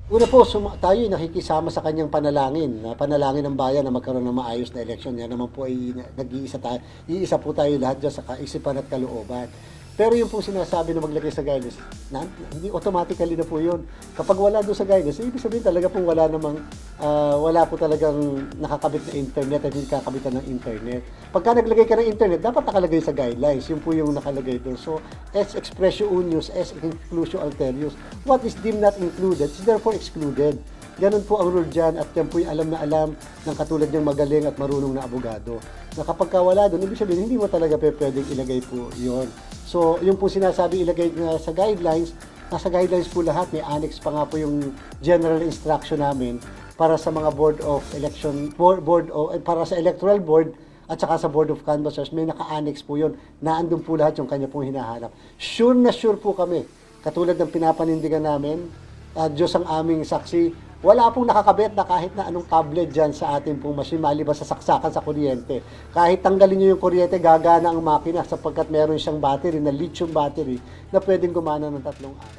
Una po, tayo ay nakikisama sa kanyang panalangin, na panalangin ng bayan na magkaroon ng maayos na eleksyon. Yan naman po ay nag-iisa tayo, iisa po tayo lahat dyan sa kaisipan at kalooban. Pero yung po sinasabi na maglagay sa guidance, hindi automatically na po yun. Kapag wala doon sa guidance, ibig sabihin talaga pong wala po talagang nakakabit na internet at hindi kakabitan ng internet. Pagka naglagay ka ng internet, dapat nakalagay sa guidelines. Yun po yung nakalagay doon. So, ex expressio unius, ex inclusio alterius. What is deemed not included is therefore excluded. Ganun po ang rule dyan at yan po yung alam na alam ng katulad niyang magaling at marunong na abogado. Na kapag wala doon, ibig sabihin, hindi mo talaga pwedeng ilagay po yun. So, yung po sinasabi ilagay na sa guidelines, nasa guidelines po lahat, may annex pa nga po yung general instruction namin para sa mga board of election, para sa electoral board at saka sa board of canvassers, may naka-annex po yun. Naandun po lahat yung kanya pong hinahanap. Sure na sure po kami, katulad ng pinapanindigan namin, Diyos ang aming saksi, wala pong nakakabit na kahit na anong tablet dyan sa ating pong machine, maliban sa saksakan sa kuryente. Kahit tanggalin nyo yung kuryente, gagana ang makina sapagkat meron siyang battery na lithium battery na pwedeng gumana ng 3 araw.